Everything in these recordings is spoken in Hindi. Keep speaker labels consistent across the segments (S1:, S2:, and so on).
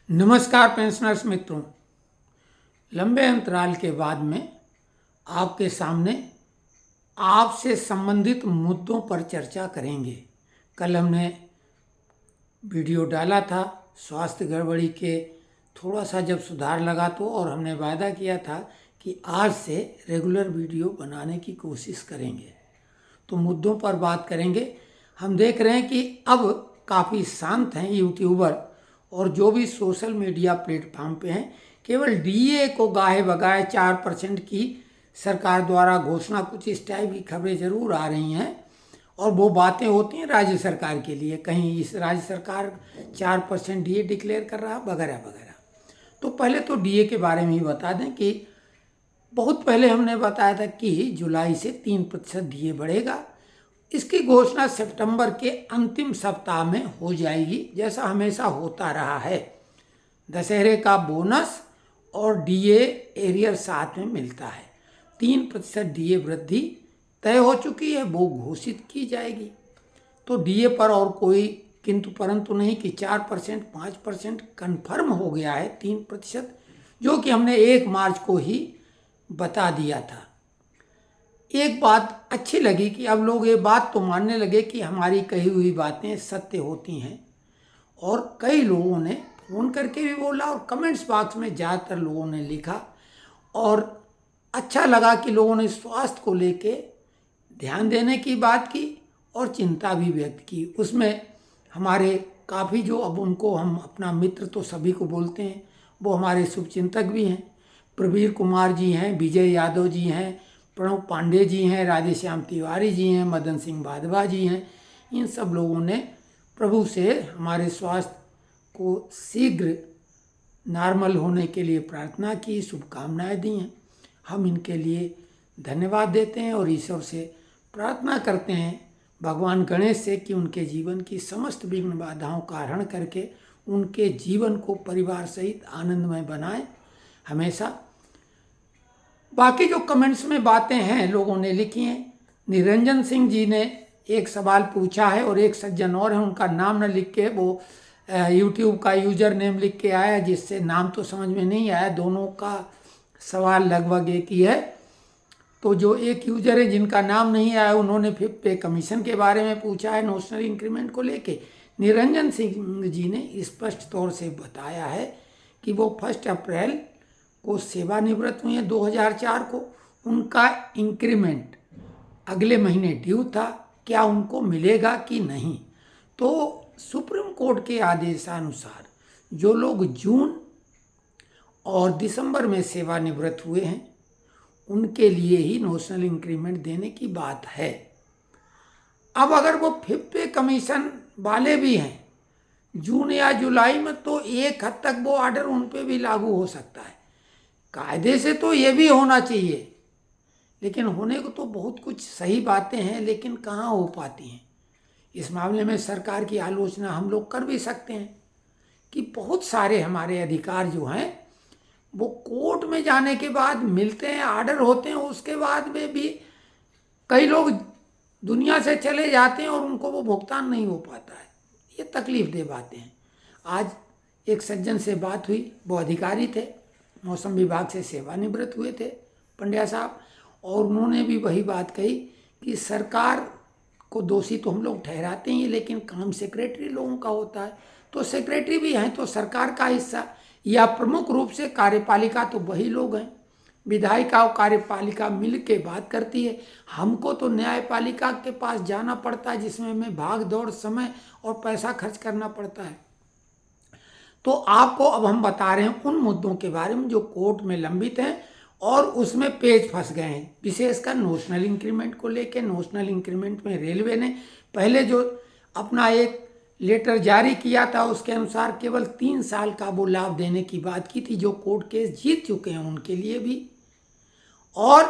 S1: नमस्कार पेंशनर्स मित्रों, लंबे अंतराल के बाद में आपके सामने आपसे संबंधित मुद्दों पर चर्चा करेंगे। कल हमने वीडियो डाला था स्वास्थ्य गड़बड़ी के थोड़ा सा जब सुधार लगा तो, और हमने वायदा किया था कि आज से रेगुलर वीडियो बनाने की कोशिश करेंगे। तो मुद्दों पर बात करेंगे। हम देख रहे हैं कि अब काफ़ी शांत हैं यूट्यूबर और जो भी सोशल मीडिया प्लेटफॉर्म पे हैं। केवल डीए को गाहे बगाए 4% की सरकार द्वारा घोषणा, कुछ इस टाइप की खबरें जरूर आ रही हैं और वो बातें होती हैं राज्य सरकार के लिए, कहीं इस राज्य सरकार 4% डीए डिक्लेयर कर रहा वगैरह वगैरह। तो पहले तो डीए के बारे में ही बता दें कि बहुत पहले हमने बताया था कि जुलाई से 3% डीए बढ़ेगा। इसकी घोषणा सितंबर के अंतिम सप्ताह में हो जाएगी, जैसा हमेशा होता रहा है। दशहरे का बोनस और डीए एरियर साथ में मिलता है। 3% डीए वृद्धि तय हो चुकी है, वो घोषित की जाएगी। तो डीए पर और कोई किंतु परंतु नहीं कि 4%, 5% कन्फर्म हो गया है। 3% जो कि हमने 1 मार्च को ही बता दिया था। एक बात अच्छी लगी कि अब लोग ये बात तो मानने लगे कि हमारी कही हुई बातें सत्य होती हैं, और कई लोगों ने फ़ोन करके भी बोला और कमेंट्स बॉक्स में ज़्यादातर लोगों ने लिखा। और अच्छा लगा कि लोगों ने स्वास्थ्य को लेके ध्यान देने की बात की और चिंता भी व्यक्त की। उसमें हमारे काफ़ी जो, अब उनको हम अपना मित्र तो सभी को बोलते हैं, वो हमारे शुभचिंतक भी हैं। प्रवीर कुमार जी हैं, विजय यादव जी हैं, प्रणव पांडे जी हैं, राधेश्याम तिवारी जी हैं, मदन सिंह भादवा जी हैं। इन सब लोगों ने प्रभु से हमारे स्वास्थ्य को शीघ्र नॉर्मल होने के लिए प्रार्थना की, शुभकामनाएं दी हैं। हम इनके लिए धन्यवाद देते हैं और ईश्वर से प्रार्थना करते हैं, भगवान गणेश से, कि उनके जीवन की समस्त विघ्न बाधाओं का हरण करके उनके जीवन को परिवार सहित आनंदमय बनाएं हमेशा। बाकी जो कमेंट्स में बातें हैं लोगों ने लिखी हैं। निरंजन सिंह जी ने एक सवाल पूछा है और एक सज्जन और है, उनका नाम न लिख के वो यूट्यूब का यूजर नेम लिख के आया, जिससे नाम तो समझ में नहीं आया। दोनों का सवाल लगभग एक ही है। तो जो एक यूजर है जिनका नाम नहीं आया, उन्होंने फिफ्थ पे कमीशन के बारे में पूछा है, नेशनल इंक्रीमेंट को लेके। निरंजन सिंह जी ने स्पष्ट तौर से बताया है कि वो 1 अप्रैल को सेवानिवृत्त हुए हैं 2004 को। उनका इंक्रीमेंट अगले महीने ड्यू था, क्या उनको मिलेगा कि नहीं। तो सुप्रीम कोर्ट के आदेशानुसार जो लोग जून और दिसंबर में सेवानिवृत्त हुए हैं उनके लिए ही नेशनल इंक्रीमेंट देने की बात है। अब अगर वो 5th पे कमीशन वाले भी हैं जून या जुलाई में, तो एक हद तक वो ऑर्डर उन पे भी लागू हो सकता है। कायदे से तो ये भी होना चाहिए, लेकिन होने को तो बहुत कुछ सही बातें हैं, लेकिन कहाँ हो पाती हैं। इस मामले में सरकार की आलोचना हम लोग कर भी सकते हैं कि बहुत सारे हमारे अधिकार जो हैं वो कोर्ट में जाने के बाद मिलते हैं, ऑर्डर होते हैं, उसके बाद में भी कई लोग दुनिया से चले जाते हैं और उनको वो भुगतान नहीं हो पाता है। ये तकलीफ दे बातें हैं। आज एक सज्जन से बात हुई, वो अधिकारी थे, मौसम विभाग से सेवानिवृत्त हुए थे पंड्या साहब, और उन्होंने भी वही बात कही कि सरकार को दोषी तो हम लोग ठहराते हैं, लेकिन काम सेक्रेटरी लोगों का होता है। तो सेक्रेटरी भी हैं तो सरकार का हिस्सा, या प्रमुख रूप से कार्यपालिका तो वही लोग हैं। विधायिका और कार्यपालिका मिल के बात करती है। हमको तो न्यायपालिका के पास जाना पड़ता है, जिसमें हमें भाग दौड़, समय और पैसा खर्च करना पड़ता है। तो आपको अब हम बता रहे हैं उन मुद्दों के बारे में जो कोर्ट में लंबित हैं और उसमें पेच फंस गए हैं, विशेषकर नेशनल इंक्रीमेंट को लेकर। नेशनल इंक्रीमेंट में रेलवे ने पहले जो अपना एक लेटर जारी किया था, उसके अनुसार केवल 3 साल का वो लाभ देने की बात की थी, जो कोर्ट केस जीत चुके हैं उनके लिए भी। और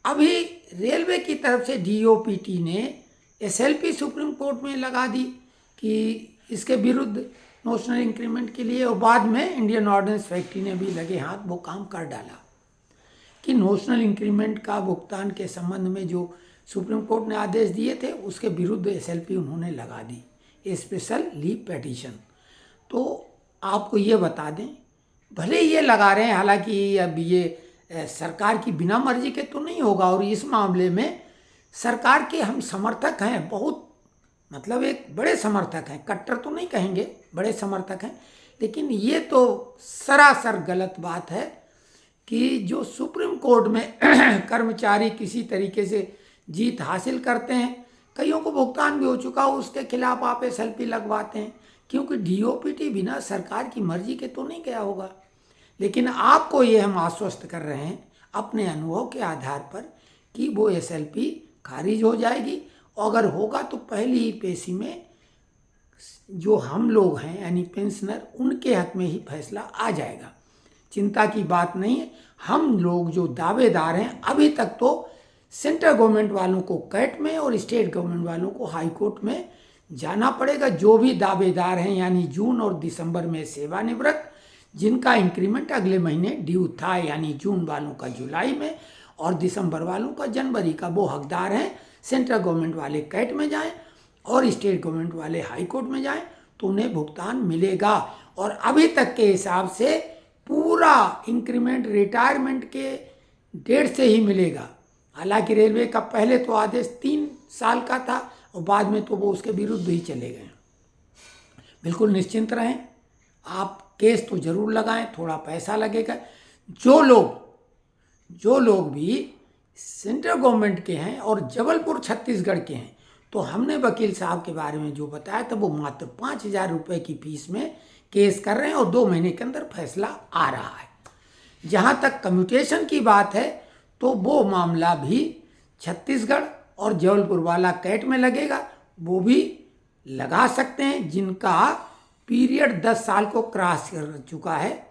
S1: अभी रेलवे की तरफ से डीओपीटी ने एसएलपी सुप्रीम कोर्ट में लगा दी कि इसके विरुद्ध नेशनल इंक्रीमेंट के लिए, और बाद में इंडियन ऑर्डिनेंस फैक्ट्री ने भी लगे हाथ वो काम कर डाला कि नेशनल इंक्रीमेंट का भुगतान के संबंध में जो सुप्रीम कोर्ट ने आदेश दिए थे उसके विरुद्ध एसएलपी उन्होंने लगा दी, स्पेशल लीव पिटीशन। तो आपको ये बता दें, भले ये लगा रहे हैं, हालांकि अब ये सरकार की बिना मर्जी के तो नहीं होगा, और इस मामले में सरकार के हम समर्थक हैं, बहुत मतलब एक बड़े समर्थक हैं, कट्टर तो नहीं कहेंगे, बड़े समर्थक हैं। लेकिन ये तो सरासर गलत बात है कि जो सुप्रीम कोर्ट में कर्मचारी किसी तरीके से जीत हासिल करते हैं, कईयों को भुगतान भी हो चुका हो, उसके खिलाफ आप SLP लगवाते हैं, क्योंकि DOPT बिना सरकार की मर्जी के तो नहीं गया होगा। लेकिन आपको ये हम आश्वस्त कर रहे हैं अपने अनुभव के आधार पर कि वो SLP खारिज हो जाएगी, और अगर होगा तो पहली ही पेशी में जो हम लोग हैं यानी पेंशनर, उनके हक में ही फैसला आ जाएगा। चिंता की बात नहीं है। हम लोग जो दावेदार हैं, अभी तक तो सेंट्रल गवर्नमेंट वालों को कैट में और स्टेट गवर्नमेंट वालों को हाई कोर्ट में जाना पड़ेगा। जो भी दावेदार हैं यानी जून और दिसंबर में सेवानिवृत्त, जिनका इंक्रीमेंट अगले महीने ड्यू था, यानी जून वालों का जुलाई में और दिसंबर वालों का जनवरी का, वो हकदार हैं। सेंट्रल गवर्नमेंट वाले कैट में जाएं और स्टेट गवर्नमेंट वाले हाई कोर्ट में जाएं तो उन्हें भुगतान मिलेगा। और अभी तक के हिसाब से पूरा इंक्रीमेंट रिटायरमेंट के डेट से ही मिलेगा। हालांकि रेलवे का पहले तो आदेश 3 साल का था और बाद में तो वो उसके विरुद्ध ही चले गए। बिल्कुल निश्चिंत रहें, आप केस तो जरूर लगाएं, थोड़ा पैसा लगेगा। जो लोग भी सेंट्रल गवर्नमेंट के हैं और जबलपुर छत्तीसगढ़ के हैं, तो हमने वकील साहब के बारे में जो बताया था, वो मात्र 5,000 रुपये की फीस में केस कर रहे हैं और 2 महीने के अंदर फैसला आ रहा है। जहाँ तक कम्यूटेशन की बात है, तो वो मामला भी छत्तीसगढ़ और जबलपुर वाला कैट में लगेगा। वो भी लगा सकते हैं जिनका पीरियड 10 साल को क्रॉस कर चुका है,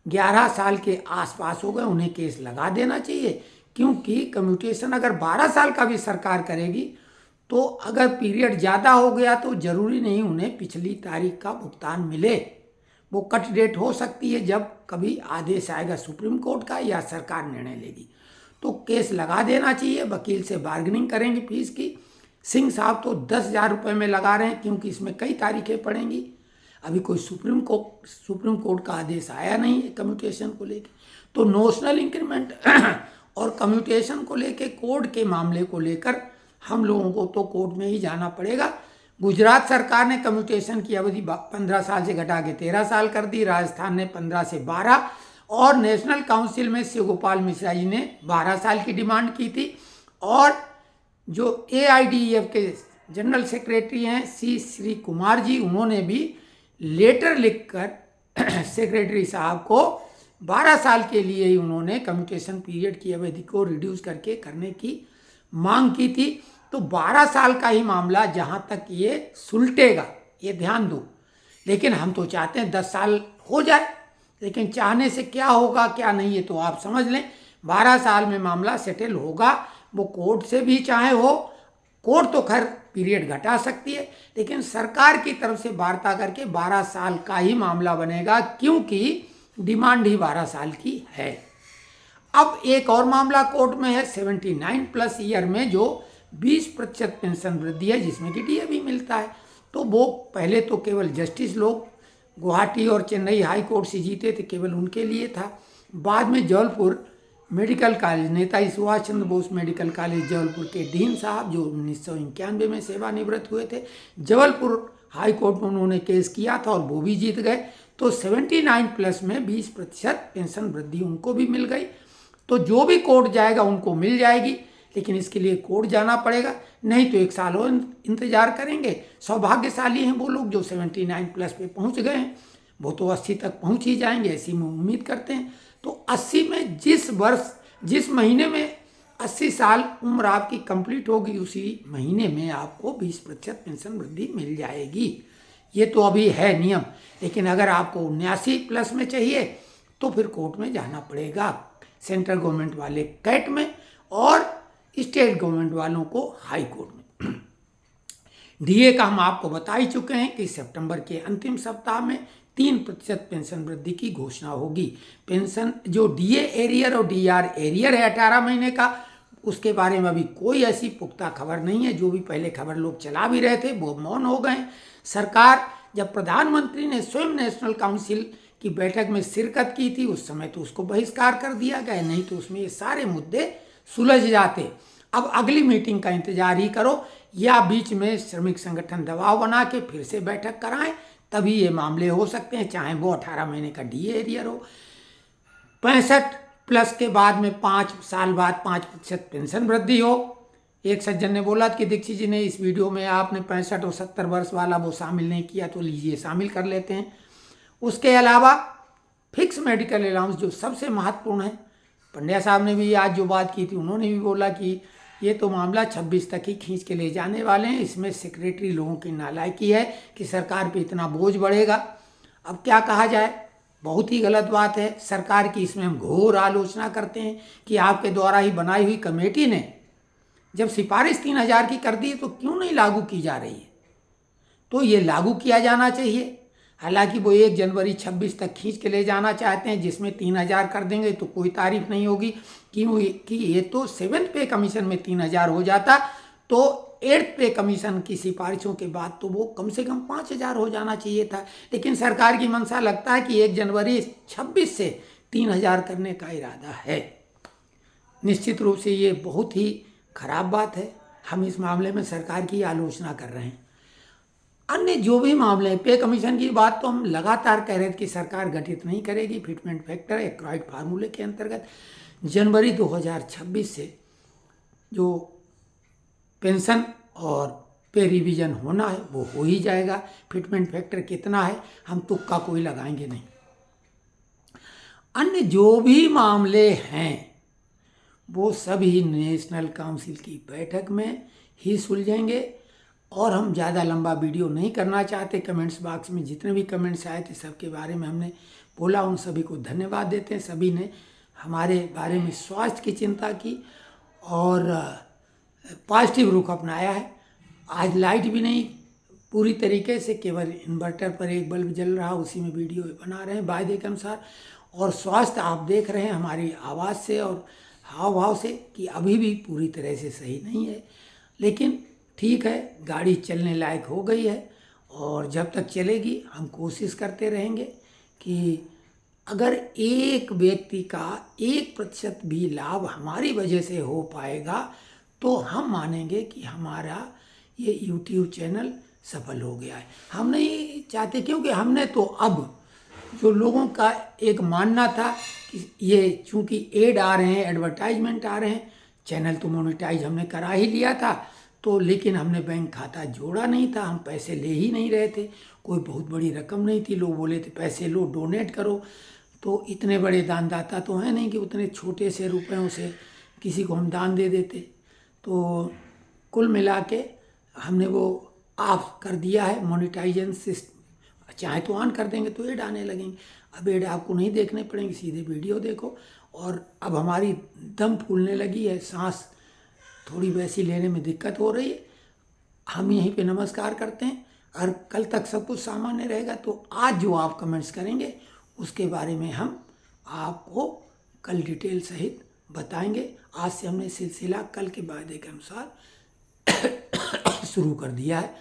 S1: 11 साल के आसपास हो गए, उन्हें केस लगा देना चाहिए। क्योंकि कम्यूटेशन अगर 12 साल का भी सरकार करेगी, तो अगर पीरियड ज़्यादा हो गया तो ज़रूरी नहीं उन्हें पिछली तारीख का भुगतान मिले। वो कट डेट हो सकती है जब कभी आदेश आएगा सुप्रीम कोर्ट का या सरकार निर्णय लेगी, तो केस लगा देना चाहिए। वकील से बार्गेनिंग करेंगे फीस की। सिंह साहब तो 10,000 रुपये में लगा रहे हैं, क्योंकि इसमें कई तारीखें पड़ेंगी। अभी कोई सुप्रीम कोर्ट का आदेश आया नहीं है कम्यूटेशन को लेकर। तो नोशनल इंक्रीमेंट और कम्यूटेशन को लेकर, कोर्ट के मामले को लेकर हम लोगों को तो कोर्ट में ही जाना पड़ेगा। गुजरात सरकार ने कम्यूटेशन की अवधि 15 साल से घटा के 13 साल कर दी, राजस्थान ने 15 से 12, और नेशनल काउंसिल में शिव गोपाल मिश्रा जी ने 12 साल की डिमांड की थी। और जो AIDEF के जनरल सेक्रेटरी हैं श्री कुमार जी, उन्होंने भी लेटर लिखकर सेक्रेटरी साहब को 12 साल के लिए ही उन्होंने कम्यूटेशन पीरियड की अवधि को रिड्यूस करके करने की मांग की थी। तो 12 साल का ही मामला जहाँ तक ये सुलटेगा, ये ध्यान दो। लेकिन हम तो चाहते हैं 10 साल हो जाए, लेकिन चाहने से क्या होगा क्या नहीं, ये तो आप समझ लें। 12 साल में मामला सेटल होगा, वो कोर्ट से भी चाहे हो, कोर्ट तो खैर पीरियड घटा सकती है, लेकिन सरकार की तरफ से वार्ता करके 12 साल का ही मामला बनेगा, क्योंकि डिमांड ही 12 साल की है। अब एक और मामला कोर्ट में है 79+ ईयर में जो 20% पेंशन वृद्धि है, जिसमें कि DA भी मिलता है। तो वो पहले तो केवल जस्टिस लोग गुवाहाटी और चेन्नई हाई कोर्ट से जीते थे, केवल उनके लिए था। बाद में Jabalpur medical college, Netaji Subhash Chandra Bose medical college Jabalpur के डीन साहब, जो 1991 में सेवानिवृत्त हुए थे, जबलपुर हाई कोर्ट में उन्होंने केस किया था और वो भी जीत गए। तो 79+ में 20% पेंशन वृद्धि उनको भी मिल गई। तो जो भी कोर्ट जाएगा उनको मिल जाएगी, लेकिन इसके लिए कोर्ट जाना पड़ेगा, नहीं तो 1 साल और इंतजार करेंगे। सौभाग्यशाली हैं वो लोग जो 79+ पे पहुंच गए हैं, वो तो 80 तक पहुंच ही जाएंगे, ऐसी में उम्मीद करते हैं। तो 80 में जिस महीने में 80 साल उम्र आपकी कंप्लीट होगी, उसी महीने में आपको 20% पेंशन वृद्धि मिल जाएगी। ये तो अभी है नियम, लेकिन अगर आपको 79+ में चाहिए तो फिर कोर्ट में जाना पड़ेगा, सेंट्रल गवर्नमेंट वाले कैट में और स्टेट गवर्नमेंट वालों को हाई कोर्ट में। DA का हम आपको बता ही चुके हैं कि सितंबर के अंतिम सप्ताह में 3% पेंशन वृद्धि की घोषणा होगी। पेंशन जो DA एरियर और DR एरियर है 18 महीने का, उसके बारे में अभी कोई ऐसी पुख्ता खबर नहीं है। जो भी पहले खबर लोग चला भी रहे थे वो मौन हो गए। सरकार जब प्रधानमंत्री ने स्वयं नेशनल काउंसिल की बैठक में शिरकत की थी उस समय तो उसको बहिष्कार कर दिया गया, नहीं तो उसमें ये सारे मुद्दे सुलझ जाते। अब अगली मीटिंग का इंतजार ही करो या बीच में श्रमिक संगठन दबाव बना के फिर से बैठक कराएं, तभी ये मामले हो सकते हैं, चाहे वो 18 महीने का डी एरियर हो। 65+ के बाद में 5 साल बाद 5% पेंशन वृद्धि हो। एक सज्जन ने बोला कि दीक्षित जी ने इस वीडियो में आपने 65 और 70 वर्ष वाला वो शामिल नहीं किया, तो लीजिए शामिल कर लेते हैं। उसके अलावा फिक्स मेडिकल अलाउंस जो सबसे महत्वपूर्ण है, पंड्या साहब ने भी आज जो बात की थी उन्होंने भी बोला कि ये तो मामला 26 तक ही खींच के ले जाने वाले हैं, इसमें सेक्रेटरी लोगों की नालायकी है कि सरकार पे इतना बोझ बढ़ेगा। अब क्या कहा जाए, बहुत ही गलत बात है सरकार की, इसमें हम घोर आलोचना करते हैं कि आपके द्वारा ही बनाई हुई कमेटी ने जब सिफारिश 3000 की कर दी तो क्यों नहीं लागू की जा रही है, तो ये लागू किया जाना चाहिए। हालांकि वो 1 जनवरी 26 तक खींच के ले जाना चाहते हैं, जिसमें 3000 कर देंगे तो कोई तारीफ नहीं होगी कि ये तो 7th पे कमीशन में 3000 हो जाता, तो 8th पे कमीशन की सिफारिशों के बाद तो वो कम से कम 5000 हो जाना चाहिए था। लेकिन सरकार की मंशा लगता है कि 1 जनवरी 26 से 3000 करने का इरादा है। निश्चित रूप से ये बहुत ही खराब बात है, हम इस मामले में सरकार की आलोचना कर रहे हैं। अन्य जो भी मामले हैं, पे कमीशन की बात तो हम लगातार कह रहे थे कि सरकार गठित नहीं करेगी। फिटमेंट फैक्टर एक्राइड फार्मूले के अंतर्गत जनवरी 2026 से जो पेंशन और पे रिवीजन होना है वो हो ही जाएगा। फिटमेंट फैक्टर कितना है हम तुक्का कोई लगाएंगे नहीं। अन्य जो भी मामले हैं वो सभी नेशनल काउंसिल की बैठक में ही सुलझेंगे। और हम ज़्यादा लंबा वीडियो नहीं करना चाहते। कमेंट्स बॉक्स में जितने भी कमेंट्स आए थे सबके बारे में हमने बोला, उन सभी को धन्यवाद देते हैं। सभी ने हमारे बारे में स्वास्थ्य की चिंता की और पॉजिटिव रुख अपनाया है। आज लाइट भी नहीं पूरी तरीके से, केवल इन्वर्टर पर एक बल्ब जल रहा, उसी में वीडियो बना रहे हैं वायदे के अनुसार। और स्वास्थ्य आप देख रहे हैं हमारी आवाज़ से और हाव भाव से कि अभी भी पूरी तरह से सही नहीं है, लेकिन ठीक है, गाड़ी चलने लायक हो गई है। और जब तक चलेगी हम कोशिश करते रहेंगे कि अगर एक व्यक्ति का 1% भी लाभ हमारी वजह से हो पाएगा तो हम मानेंगे कि हमारा ये YouTube चैनल सफल हो गया है। हम नहीं चाहते, क्योंकि हमने तो अब जो लोगों का एक मानना था कि ये चूँकि एड आ रहे हैं, एडवर्टाइजमेंट आ रहे हैं, चैनल तो मोनेटाइज हमने करा ही लिया था, तो लेकिन हमने बैंक खाता जोड़ा नहीं था, हम पैसे ले ही नहीं रहे थे, कोई बहुत बड़ी रकम नहीं थी। लोग बोले थे पैसे लो, डोनेट करो, तो इतने बड़े दानदाता तो हैं नहीं कि उतने छोटे से रुपयों से किसी को हम दान दे देते। तो कुल मिला के हमने वो ऑफ कर दिया है मोनेटाइजेशन सिस्टम। चाहे तो ऑन कर देंगे तो एड आने लगेंगे। अब एड आपको नहीं देखने पड़ेंगे, सीधे वीडियो देखो। और अब हमारी दम फूलने लगी है, सांस थोड़ी वैसी लेने में दिक्कत हो रही है। हम यहीं पे नमस्कार करते हैं और कल तक सब कुछ सामान्य रहेगा। तो आज जो आप कमेंट्स करेंगे उसके बारे में हम आपको कल डिटेल सहित बताएंगे। आज से हमने सिलसिला कल के वायदे के अनुसार शुरू कर दिया है।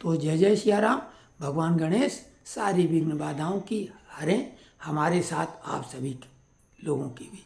S1: तो जय जय सिया राम। भगवान गणेश सारी विघ्न बाधाओं की हरें, हमारे साथ आप सभी लोगों की भी।